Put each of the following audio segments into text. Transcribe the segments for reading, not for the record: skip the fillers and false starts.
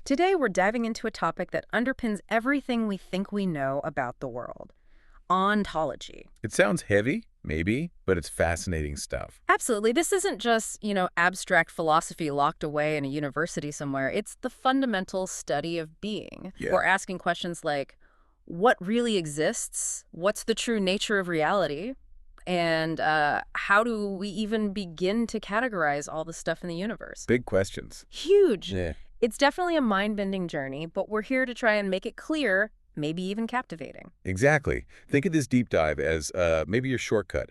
Today, we're diving into a topic that underpins everything we think we know about the world: ontology. It sounds heavy, maybe, but it's fascinating stuff. Absolutely. This isn't just, abstract philosophy locked away in a university somewhere. It's the fundamental study of being. Yeah. We're asking questions like, what really exists? What's the true nature of reality? And how do we even begin to categorize all the stuff in the universe? Big questions. Huge. Yeah. It's definitely a mind-bending journey, but we're here to try and make it clear, maybe even captivating. Exactly. Think of this deep dive as maybe your shortcut,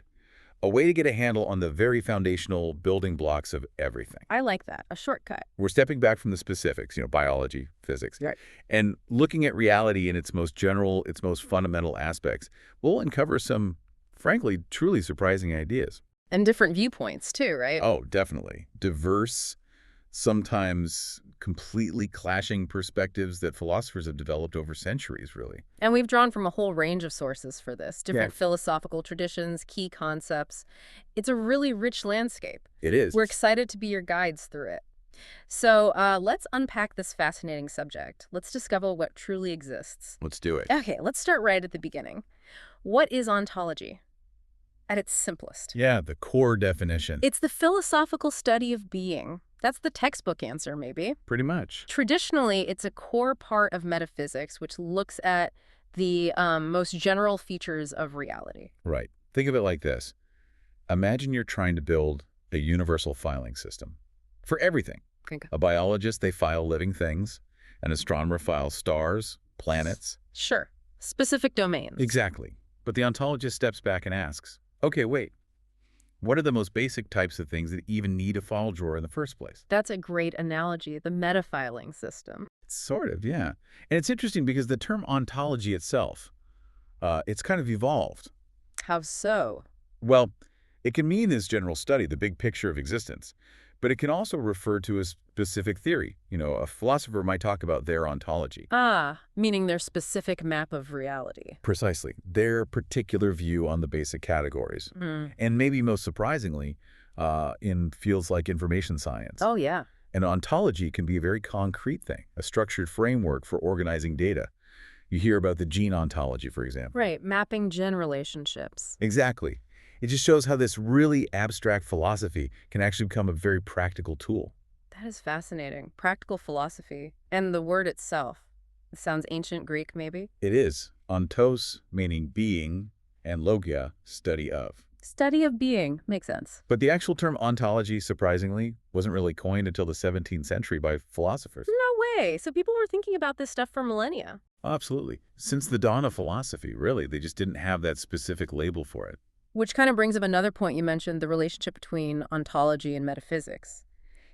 a way to get a handle on the very foundational building blocks of everything. I like that, a shortcut. We're stepping back from the specifics, biology, physics, Right. and looking at reality in its most general, its most fundamental aspects. We'll uncover some, frankly, truly surprising ideas. And different viewpoints, too, right? Oh, definitely. Diverse, sometimes completely clashing perspectives that philosophers have developed over centuries, really. And we've drawn from a whole range of sources for this, different Yeah. philosophical traditions, key concepts. It's a really rich landscape. It is. We're excited to be your guides through it. So let's unpack this fascinating subject. Let's discover what truly exists. Let's do it. Okay, let's start right at the beginning. What is ontology? At its simplest. Yeah, the core definition. It's the philosophical study of being. That's the textbook answer, maybe. Pretty much. Traditionally, it's a core part of metaphysics, which looks at the most general features of reality. Right. Think of it like this. Imagine you're trying to build a universal filing system for everything. Okay. A biologist, they file living things. An astronomer files stars, planets. Sure. Specific domains. Exactly. But the ontologist steps back and asks, okay, wait. What are the most basic types of things that even need a file drawer in the first place? That's a great analogy, the metafiling system. Sort of, yeah. And it's interesting because the term ontology itself, it's kind of evolved. How so? Well, it can mean this general study, the big picture of existence, but it can also refer to a specific theory. A philosopher might talk about their ontology. Meaning their specific map of reality. Precisely. Their particular view on the basic categories. And maybe most surprisingly, in fields like information science. Oh, yeah. An ontology can be a very concrete thing, a structured framework for organizing data. You hear about the gene ontology, for example. Right, mapping gen relationships. Exactly. It just shows how this really abstract philosophy can actually become a very practical tool. That is fascinating. Practical philosophy. And the word itself. It sounds ancient Greek, maybe? It is. Ontos, meaning being, and logia, study of. Study of being. Makes sense. But the actual term ontology, surprisingly, wasn't really coined until the 17th century by philosophers. No way. So people were thinking about this stuff for millennia. Absolutely. Since the dawn of philosophy, really, they just didn't have that specific label for it. Which kind of brings up another point you mentioned, the relationship between ontology and metaphysics.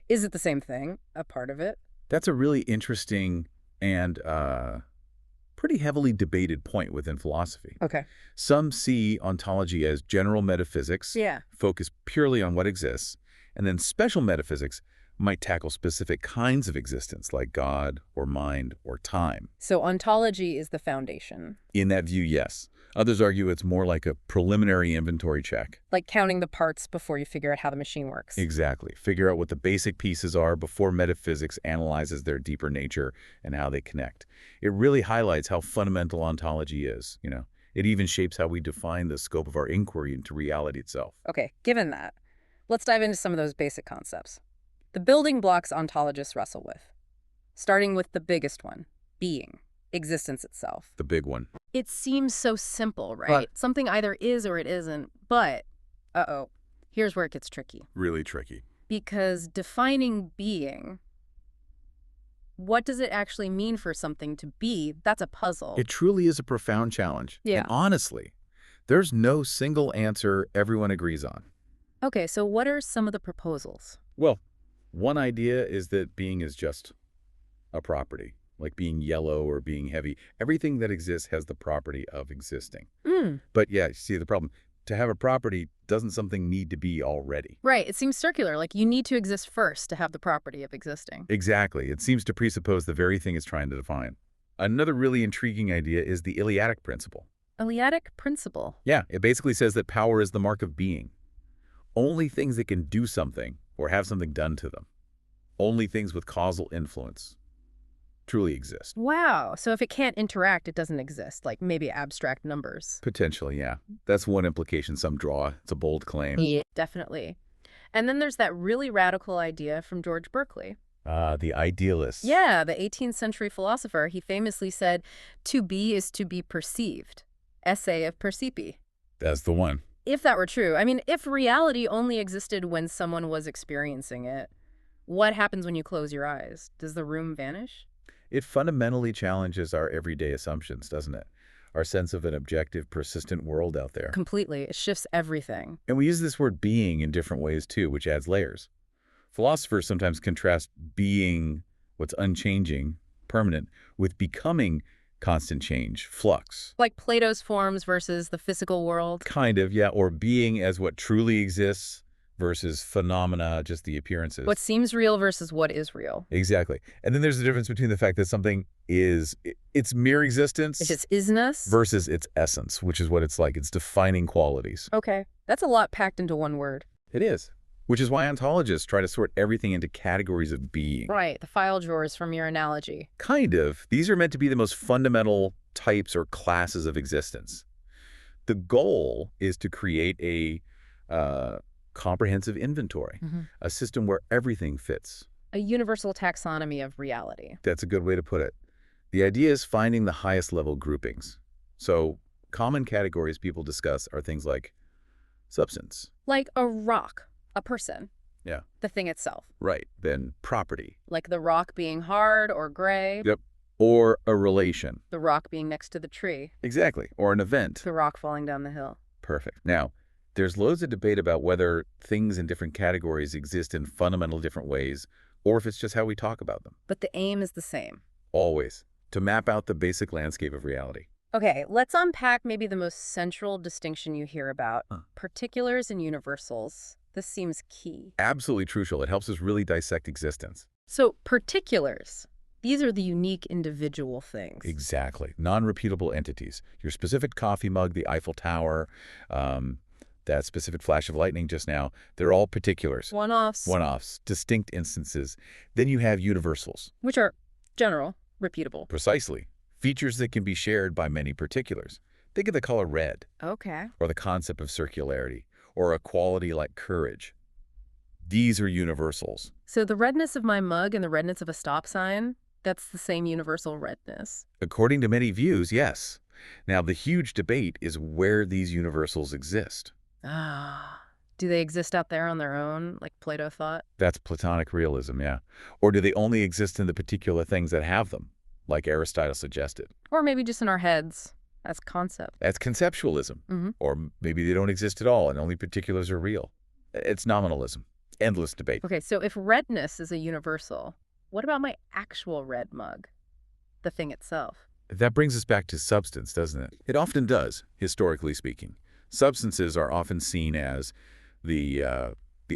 Is it the same thing? A part of it? That's a really interesting and pretty heavily debated point within philosophy. Okay. Some see ontology as general metaphysics, Yeah. focused purely on what exists, and then special metaphysics might tackle specific kinds of existence like God or mind or time. So ontology is the foundation. In that view, yes. Others argue it's more like a preliminary inventory check. Like counting the parts before you figure out how the machine works. Exactly. Figure out what the basic pieces are before metaphysics analyzes their deeper nature and how they connect. It really highlights how fundamental ontology is, It even shapes how we define the scope of our inquiry into reality itself. Okay, given that, let's dive into some of those basic concepts. The building blocks ontologists wrestle with. Starting with the biggest one, being, existence itself. The big one. It seems so simple, right? Something either is or it isn't, but, here's where it gets tricky. Really tricky. Because defining being, what does it actually mean for something to be? That's a puzzle. It truly is a profound challenge. Yeah. And honestly, there's no single answer everyone agrees on. Okay, so what are some of the proposals? Well, one idea is that being is just a property, like being yellow or being heavy. Everything that exists has the property of existing. But yeah, you see the problem. To have a property, doesn't something need to be already? Right, it seems circular, like you need to exist first to have the property of existing. Exactly. It seems to presuppose the very thing it's trying to define. Another really intriguing idea is the Eleatic principle. Eleatic principle. Yeah, it basically says that power is the mark of being. Only things that can do something or have something done to them. Only things with causal influence. truly exist. Wow. So if it can't interact, it doesn't exist, like maybe abstract numbers. Potentially, yeah. That's one implication some draw. It's a bold claim. Yeah. Definitely. And then there's that really radical idea from George Berkeley. The idealists. Yeah, the 18th century philosopher. He famously said, "To be is to be perceived." Essay of Percipi. That's the one. If that were true, I mean, if reality only existed when someone was experiencing it, what happens when you close your eyes? Does the room vanish? It fundamentally challenges our everyday assumptions, doesn't it? Our sense of an objective, persistent world out there. Completely. It shifts everything. And we use this word being in different ways, too, which adds layers. Philosophers sometimes contrast being, what's unchanging, permanent, with becoming constant change, flux. Like Plato's forms versus the physical world. Kind of, yeah, or being as what truly exists versus phenomena, just the appearances. What seems real versus what is real. Exactly. And then there's the difference between the fact that something is its mere existence It's just isness. versus its essence, which is what it's like. It's defining qualities. Okay. That's a lot packed into one word. It is. Which is why ontologists try to sort everything into categories of being. Right. The file drawers from your analogy. Kind of. These are meant to be the most fundamental types or classes of existence. The goal is to create a comprehensive inventory, a system where everything fits. A universal taxonomy of reality. That's a good way to put it. The idea is finding the highest level groupings. So common categories people discuss are things like substance. Like a rock, a person. Yeah. The thing itself. Right. Then property. Like the rock being hard or gray. Yep. Or a relation. The rock being next to the tree. Exactly. Or an event. The rock falling down the hill. Perfect. Now, there's loads of debate about whether things in different categories exist in fundamental different ways, or if it's just how we talk about them. But the aim is the same. Always. To map out the basic landscape of reality. Okay, let's unpack maybe the most central distinction you hear about. Particulars and universals. This seems key. Absolutely crucial. It helps us really dissect existence. So, particulars. These are the unique individual things. Exactly. Non-repeatable entities. Your specific coffee mug, the Eiffel Tower, that specific flash of lightning just now, they're all particulars. One-offs. One-offs, distinct instances. Then you have universals. Which are general, repeatable. Precisely. Features that can be shared by many particulars. Think of the color red. Okay. Or the concept of circularity, or a quality like courage. These are universals. So the redness of my mug and the redness of a stop sign, that's the same universal redness. According to many views, yes. Now, the huge debate is where these universals exist. Do they exist out there on their own, like Plato thought? That's Platonic realism, yeah. Or do they only exist in the particular things that have them, like Aristotle suggested? Or maybe just in our heads, as concept. That's conceptualism. Or maybe they don't exist at all and only particulars are real. It's nominalism. Endless debate. Okay, so if redness is a universal, what about my actual red mug? The thing itself. That brings us back to substance, doesn't it? It often does, historically speaking. Substances are often seen as the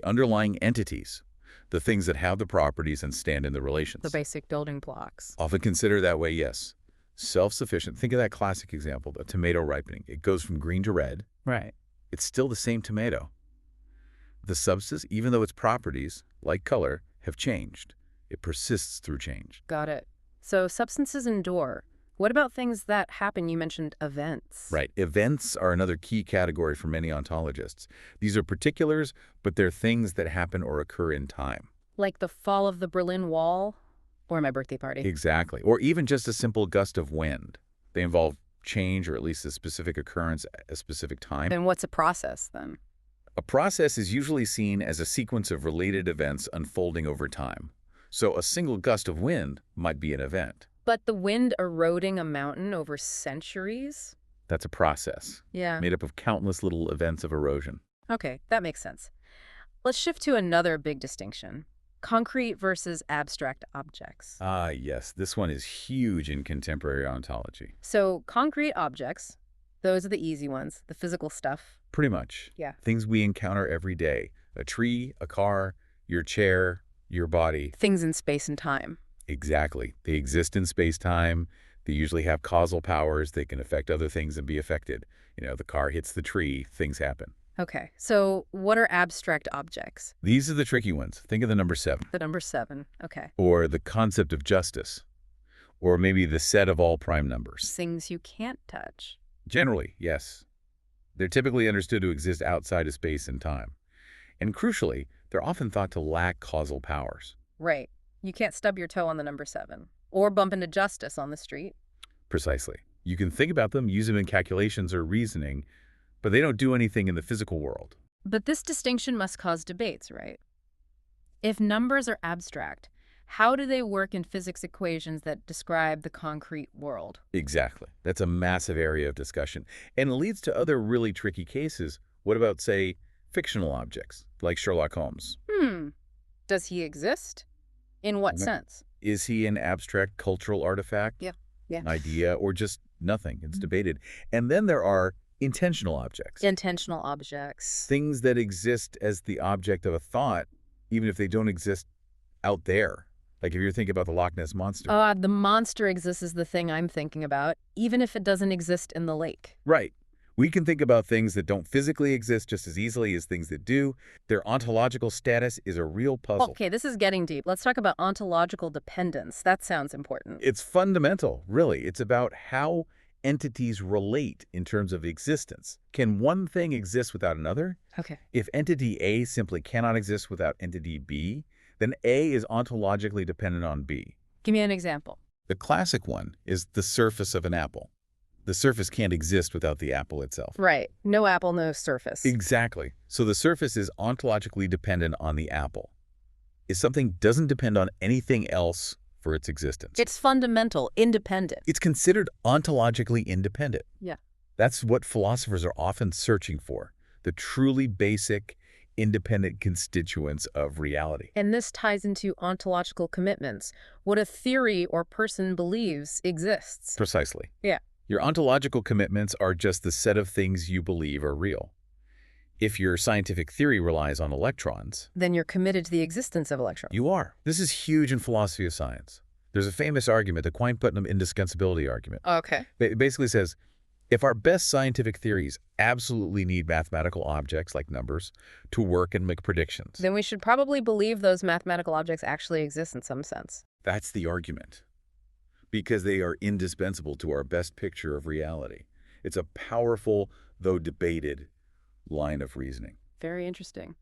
underlying entities, the things that have the properties and stand in the relations. The basic building blocks. Often considered that way, yes. Self-sufficient. Think of that classic example, the tomato ripening. It goes from green to red. Right. It's still the same tomato. The substance, even though its properties, like color, have changed, it persists through change. Got it. So substances endure. What about things that happen? You mentioned events. Right. Events are another key category for many ontologists. These are particulars, but they're things that happen or occur in time. Like the fall of the Berlin Wall or my birthday party. Exactly. Or even just a simple gust of wind. They involve change or at least a specific occurrence at a specific time. And what's a process then? A process is usually seen as a sequence of related events unfolding over time. So a single gust of wind might be an event. But the wind eroding a mountain over centuries? That's a process. Yeah. Made up of countless little events of erosion. Okay, that makes sense. Let's shift to another big distinction. Concrete versus abstract objects. Ah, yes. This one is huge in contemporary ontology. So concrete objects, those are the easy ones, the physical stuff. Pretty much. Yeah. Things we encounter every day. A tree, a car, your chair, your body. Things in space and time. Exactly. They exist in space-time. They usually have causal powers. They can affect other things and be affected. You know, the car hits the tree, things happen. Okay, so what are abstract objects? These are the tricky ones. Think of the number 7. The number 7, okay. Or the concept of justice. Or maybe the set of all prime numbers. Things you can't touch. Generally, yes. They're typically understood to exist outside of space and time. And crucially, they're often thought to lack causal powers. Right. You can't stub your toe on the number 7. Or bump into justice on the street. Precisely. You can think about them, use them in calculations or reasoning, but they don't do anything in the physical world. But this distinction must cause debates, right? If numbers are abstract, how do they work in physics equations that describe the concrete world? Exactly. That's a massive area of discussion. And it leads to other really tricky cases. What about, say, fictional objects, like Sherlock Holmes? Does he exist? In what sense? Is he an abstract cultural artifact? Yeah. An idea, or just nothing? It's debated. And then there are intentional objects. Intentional objects. Things that exist as the object of a thought, even if they don't exist out there. Like if you're thinking about the Loch Ness Monster. The monster exists is the thing I'm thinking about, even if it doesn't exist in the lake. Right. We can think about things that don't physically exist just as easily as things that do. Their ontological status is a real puzzle. Okay, this is getting deep. Let's talk about ontological dependence. That sounds important. It's fundamental, really. It's about how entities relate in terms of existence. Can one thing exist without another? Okay. If entity A simply cannot exist without entity B, then A is ontologically dependent on B. Give me an example. The classic one is the surface of an apple. The surface can't exist without the apple itself. Right. No apple, no surface. Exactly. So the surface is ontologically dependent on the apple. If something doesn't depend on anything else for its existence, It's fundamental, independent. it's considered ontologically independent. Yeah. That's what philosophers are often searching for, the truly basic, independent constituents of reality. And this ties into ontological commitments, what a theory or person believes exists. Precisely. Yeah. Your ontological commitments are just the set of things you believe are real. If your scientific theory relies on electrons, Then you're committed to the existence of electrons. you are. This is huge in philosophy of science. There's a famous argument, the Quine-Putnam indispensability argument. Okay. It basically says, if our best scientific theories absolutely need mathematical objects like numbers to work and make predictions, Then we should probably believe those mathematical objects actually exist in some sense. that's the argument. Because they are indispensable to our best picture of reality. It's a powerful, though debated, line of reasoning. Very interesting.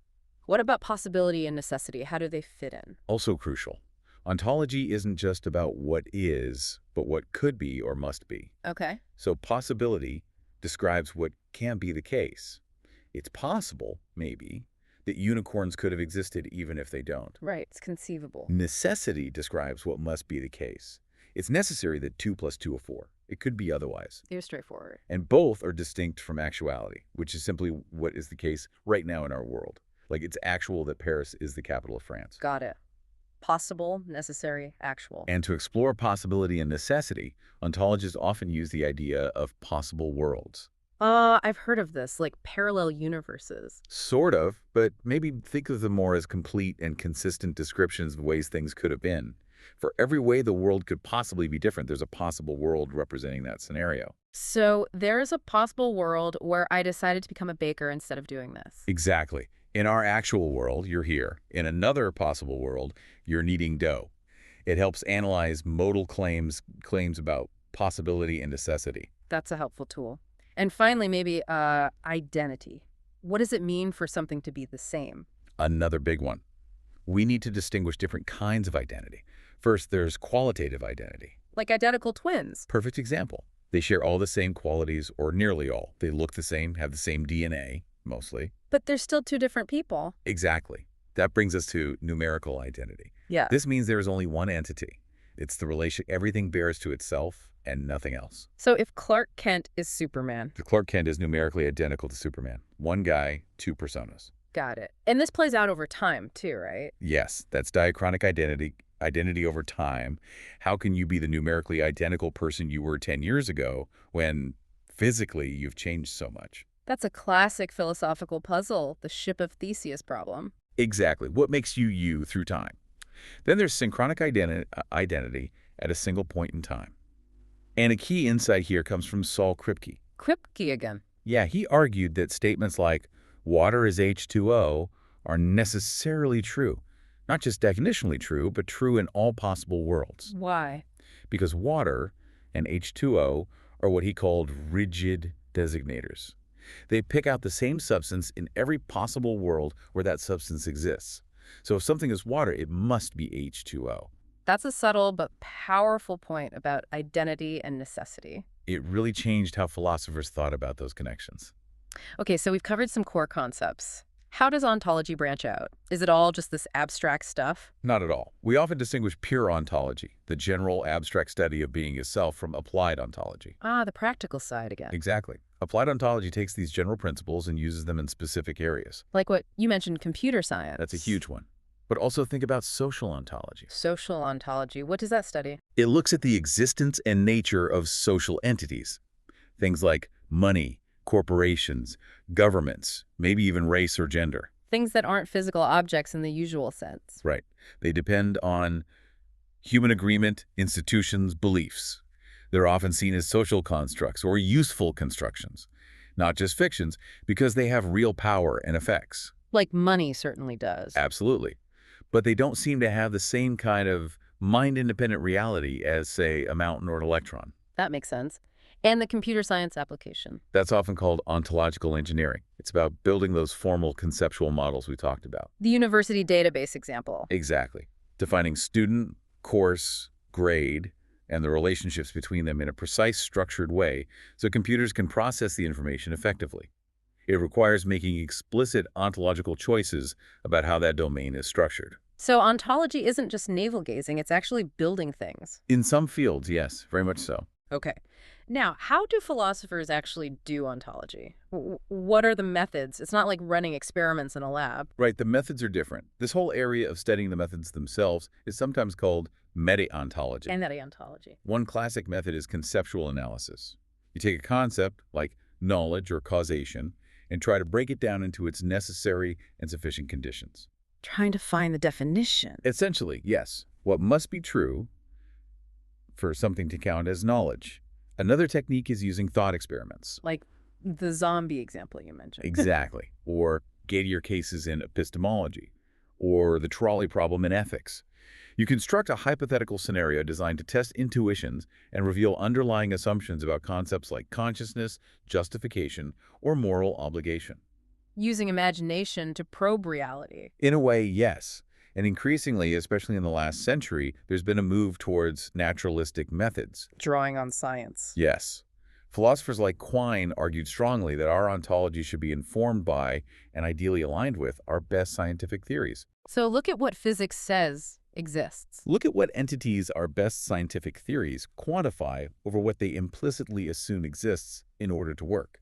What about possibility and necessity? How do they fit in? Also crucial. Ontology isn't just about what is, but what could be or must be. Okay. So possibility describes what can be the case. It's possible, maybe, that unicorns could have existed even if they don't. Right. It's conceivable. Necessity describes what must be the case. It's necessary that 2 + 2 are 4. It could be otherwise. They're straightforward. And both are distinct from actuality, which is simply what is the case right now in our world. Like it's actual that Paris is the capital of France. Got it. Possible, necessary, actual. And to explore possibility and necessity, ontologists often use the idea of possible worlds. I've heard of this, like parallel universes. Sort of, but maybe think of them more as complete and consistent descriptions of ways things could have been. For every way the world could possibly be different, there's a possible world representing that scenario. So there's a possible world where I decided to become a baker instead of doing this. Exactly. In our actual world, you're here. In another possible world, you're kneading dough. It helps analyze modal claims about possibility and necessity. That's a helpful tool. And finally, maybe identity. What does it mean for something to be the same? Another big one. We need to distinguish different kinds of identity. First, there's qualitative identity. Like identical twins. Perfect example. They share all the same qualities, or nearly all. They look the same, have the same DNA, mostly. But they're still two different people. Exactly. That brings us to numerical identity. Yeah. This means there is only one entity. It's the relation everything bears to itself and nothing else. So if Clark Kent is Superman. The Clark Kent is numerically identical to Superman. One guy, two personas. Got it. And this plays out over time too, right? Yes, that's diachronic identity over time. How can you be the numerically identical person you were 10 years ago when physically you've changed so much? That's a classic philosophical puzzle, the ship of Theseus problem. Exactly. What makes you you through time? Then there's synchronic identity at a single point in time. And a key insight here comes from Saul Kripke. Kripke again. Yeah, he argued that statements like water is H2O are necessarily true. Not just definitionally true, but true in all possible worlds. Why? because water and H2O are what he called rigid designators. They pick out the same substance in every possible world where that substance exists. So if something is water, it must be H2O. That's a subtle but powerful point about identity and necessity. It really changed how philosophers thought about those connections. Okay, so we've covered some core concepts. How does ontology branch out? Is it all just this abstract stuff? Not at all. We often distinguish pure ontology, the general abstract study of being itself, from applied ontology. Ah, the practical side again. Exactly. Applied ontology takes these general principles and uses them in specific areas. Like what you mentioned, computer science. That's a huge one. But also think about social ontology. Social ontology. What does that study? It looks at the existence and nature of social entities. Things like money, corporations, governments, maybe even race or gender. Things that aren't physical objects in the usual sense. Right. They depend on human agreement, institutions, beliefs. They're often seen as social constructs or useful constructions, not just fictions, because they have real power and effects. Like money certainly does. Absolutely. But they don't seem to have the same kind of mind-independent reality as, say, a mountain or an electron. That makes sense. And the computer science application. That's often called ontological engineering. It's about building those formal conceptual models we talked about. The university database example. Exactly. Defining student, course, grade, and the relationships between them in a precise, structured way so computers can process the information effectively. It requires making explicit ontological choices about how that domain is structured. So ontology isn't just navel-gazing, it's actually building things. In some fields, yes, very much so. Okay. Now, how do philosophers actually do ontology? What are the methods? It's not like running experiments in a lab. Right, the methods are different. This whole area of studying the methods themselves is sometimes called meta-ontology. And meta-ontology. One classic method is conceptual analysis. You take a concept like knowledge or causation and try to break it down into its necessary and sufficient conditions. Trying to find the definition. Essentially, yes, what must be true for something to count as knowledge. Another technique is using thought experiments. Like the zombie example you mentioned. Exactly. Or Gettier cases in epistemology. Or the trolley problem in ethics. You construct a hypothetical scenario designed to test intuitions and reveal underlying assumptions about concepts like consciousness, justification, or moral obligation. Using imagination to probe reality. In a way, yes. And increasingly, especially in the last century, there's been a move towards naturalistic methods. Drawing on science. Yes. Philosophers like Quine argued strongly that our ontology should be informed by, and ideally aligned with, our best scientific theories. So look at what physics says exists. Look at what entities our best scientific theories quantify over what they implicitly assume exists in order to work.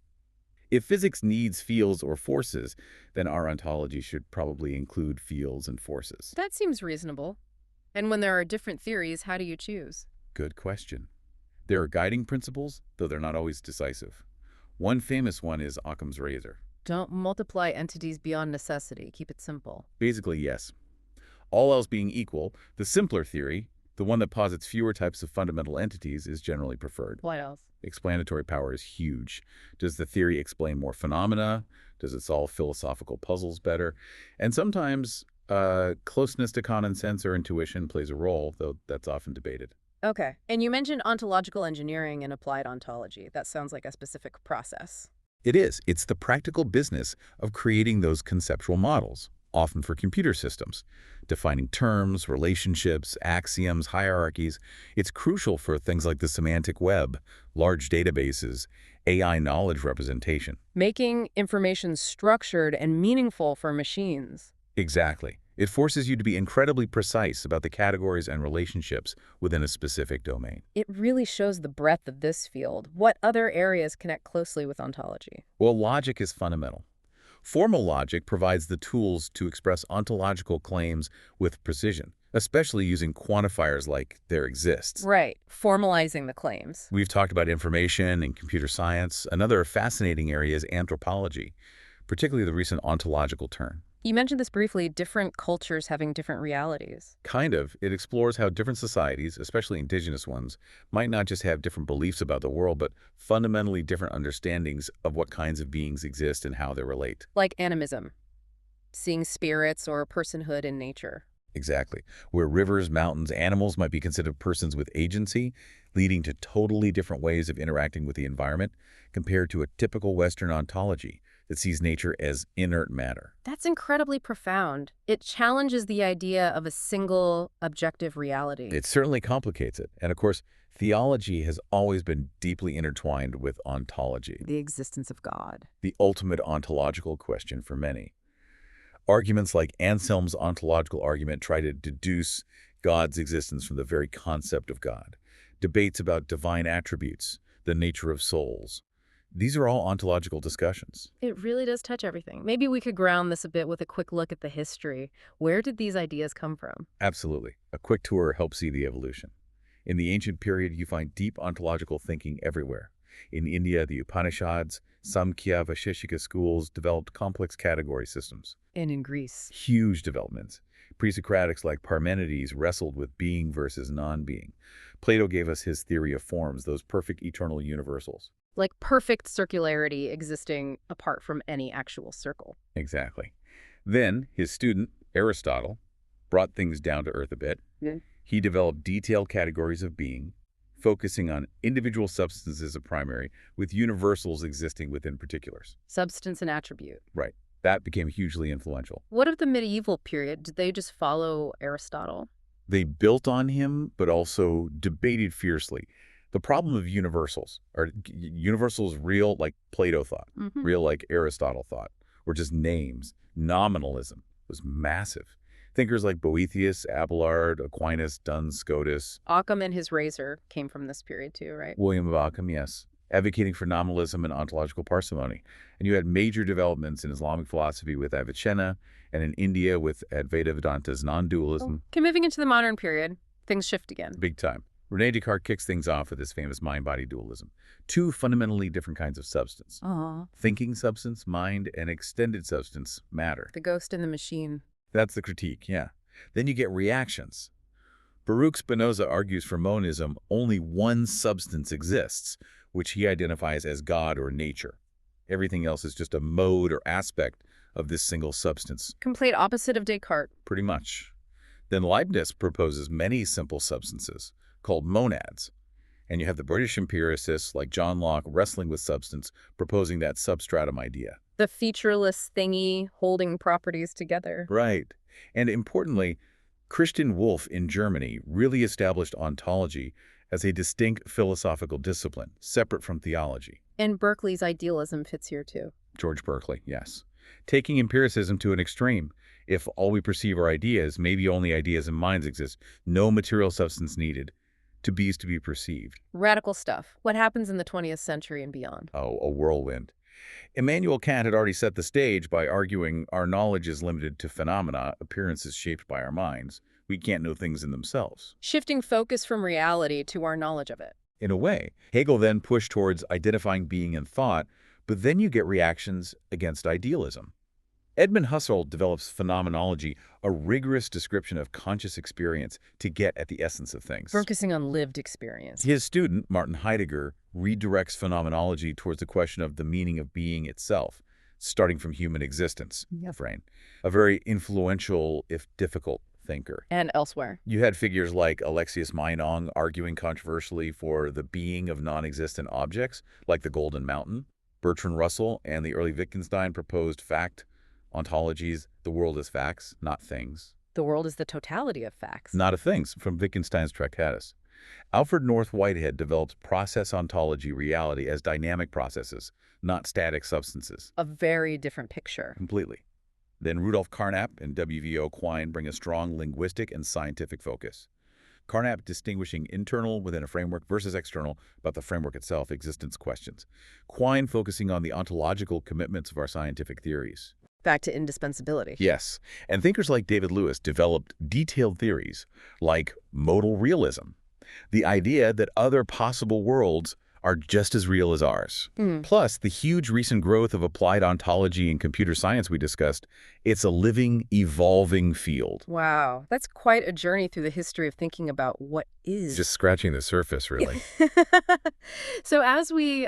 If physics needs fields or forces, then our ontology should probably include fields and forces. That seems reasonable. And when there are different theories, how do you choose? Good question. There are guiding principles, though they're not always decisive. One famous one is Occam's razor. Don't multiply entities beyond necessity. Keep it simple. Basically, yes. All else being equal, the simpler theory, the one that posits fewer types of fundamental entities, is generally preferred. What else? Explanatory power is huge. Does the theory explain more phenomena? Does it solve philosophical puzzles better? And sometimes closeness to common sense or intuition plays a role, though that's often debated. Okay. And you mentioned ontological engineering and applied ontology. That sounds like a specific process. It is. It's the practical business of creating those conceptual models, often for computer systems. Defining terms, relationships, axioms, hierarchies. It's crucial for things like the semantic web, large databases, AI knowledge representation. Making information structured and meaningful for machines. Exactly. It forces you to be incredibly precise about the categories and relationships within a specific domain. It really shows the breadth of this field. What other areas connect closely with ontology? Well, logic is fundamental. Formal logic provides the tools to express ontological claims with precision, especially using quantifiers like there exists. Right. Formalizing the claims. We've talked about information and computer science. Another fascinating area is anthropology, particularly the recent ontological turn. You mentioned this briefly, different cultures having different realities. Kind of. It explores how different societies, especially indigenous ones, might not just have different beliefs about the world, but fundamentally different understandings of what kinds of beings exist and how they relate. Like animism. Seeing spirits or personhood in nature. Exactly. Where rivers, mountains, animals might be considered persons with agency, leading to totally different ways of interacting with the environment compared to a typical Western ontology that sees nature as inert matter. That's incredibly profound. It challenges the idea of a single objective reality. It certainly complicates it. And of course, theology has always been deeply intertwined with ontology, The existence of God. the ultimate ontological question for many. Arguments like Anselm's ontological argument try to deduce God's existence from the very concept of God. Debates about divine attributes, the nature of souls. These are all ontological discussions. It really does touch everything. Maybe we could ground this a bit with a quick look at the history. Where did these ideas come from? Absolutely. A quick tour helps see the evolution. In the ancient period, you find deep ontological thinking everywhere. In India, the Upanishads, Samkhya Vaisheshika schools developed complex category systems. And in Greece. Huge developments. Pre-Socratics like Parmenides wrestled with being versus non-being. Plato gave us his theory of forms, those perfect eternal universals. Like perfect circularity existing apart from any actual circle. Exactly. Then, his student, Aristotle, brought things down to earth a bit. Yeah. He developed detailed categories of being, focusing on individual substances as primary, with universals existing within particulars. Substance and attribute. Right. That became hugely influential. What of the medieval period? Did they just follow Aristotle? They built on him, but also debated fiercely. The problem of universals, are universals real like Plato thought, real like Aristotle thought, or just names? Nominalism was massive. Thinkers like Boethius, Abelard, Aquinas, Duns Scotus, Occam and his razor came from this period too, right? William of Ockham, yes, advocating for nominalism and ontological parsimony. And you had major developments in Islamic philosophy with Avicenna, and in India with Advaita Vedanta's non-dualism. Okay, moving into the modern period, things shift again. Big time. René Descartes kicks things off with his famous mind-body dualism. Two fundamentally different kinds of substance. Thinking substance, mind, and extended substance, matter. The ghost in the machine. That's the critique, yeah. Then you get reactions. Baruch Spinoza argues for monism only one substance exists, which he identifies as God or nature. Everything else is just a mode or aspect of this single substance. Complete opposite of Descartes. Pretty much. Then Leibniz proposes many simple substances, called monads. And you have the British empiricists like John Locke wrestling with substance, proposing that substratum idea. The featureless thingy holding properties together. Right. And importantly, Christian Wolff in Germany really established ontology as a distinct philosophical discipline, separate from theology. And Berkeley's idealism fits here too. George Berkeley, yes. Taking empiricism to an extreme. If all we perceive are ideas, maybe only ideas and minds exist, no material substance needed. To be is to be perceived. Radical stuff. What happens in the 20th century and beyond? Oh, a whirlwind. Immanuel Kant had already set the stage by arguing our knowledge is limited to phenomena, appearances shaped by our minds. We can't know things in themselves. Shifting focus from reality to our knowledge of it. In a way, Hegel then pushed towards identifying being and thought, but then you get reactions against idealism. Edmund Husserl develops phenomenology, a rigorous description of conscious experience to get at the essence of things. Focusing on lived experience. His student, Martin Heidegger, redirects phenomenology towards the question of the meaning of being itself, starting from human existence. Brain. A very influential, if difficult, thinker. And elsewhere. You had figures like Alexius Meinong arguing controversially for the being of non-existent objects, like the Golden Mountain. Bertrand Russell and the early Wittgenstein proposed fact ontologies. The world is facts, not things. The world is the totality of facts. Not of things, from Wittgenstein's Tractatus. Alfred North Whitehead develops process ontology reality as dynamic processes, not static substances. A very different picture. Completely. Then Rudolf Carnap and W.V.O. Quine bring a strong linguistic and scientific focus. Carnap distinguishing internal within a framework versus external about the framework itself, existence questions. Quine focusing on the ontological commitments of our scientific theories. Back to indispensability. Yes, and thinkers like David Lewis developed detailed theories like modal realism, the idea that other possible worlds are just as real as ours. Plus, the huge recent growth of applied ontology and computer science we discussed, it's a living, evolving field. Wow, that's quite a journey through the history of thinking about what is. Just scratching the surface, really. So as we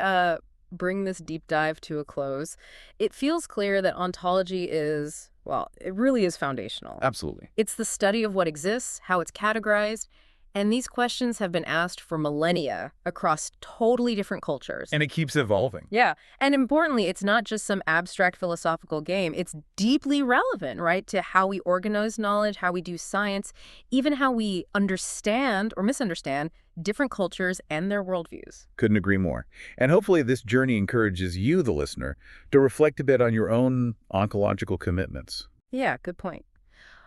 bring this deep dive to a close, it feels clear that ontology is, Well, it really is foundational. Absolutely. It's the study of what exists, how it's categorized, and these questions have been asked for millennia across totally different cultures. And it keeps evolving. Yeah, and importantly, it's not just some abstract philosophical game. It's deeply relevant, right, to how we organize knowledge, how we do science, even how we understand or misunderstand different cultures and their worldviews. Couldn't agree more. And hopefully this journey encourages you, the listener, to reflect a bit on your own ontological commitments. Yeah, good point.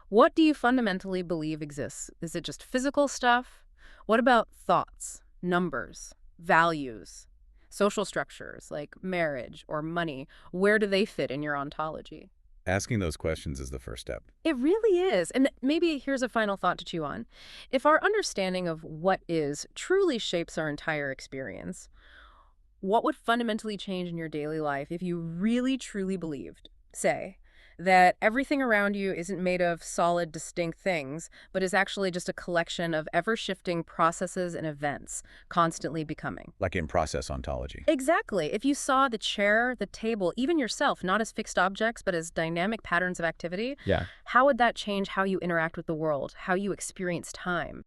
What do you fundamentally believe exists? Is it just physical stuff? What about thoughts, numbers, values, social structures like marriage or money? Where do they fit in your ontology? Asking those questions is the first step. It really is. And maybe here's a final thought to chew on. If our understanding of what is truly shapes our entire experience, what would fundamentally change in your daily life if you really truly believed, say, that everything around you isn't made of solid, distinct things, but is actually just a collection of ever-shifting processes and events, constantly becoming? Like in process ontology. Exactly. If you saw the chair, the table, even yourself, not as fixed objects, but as dynamic patterns of activity, Yeah. how would that change how you interact with the world, how you experience time?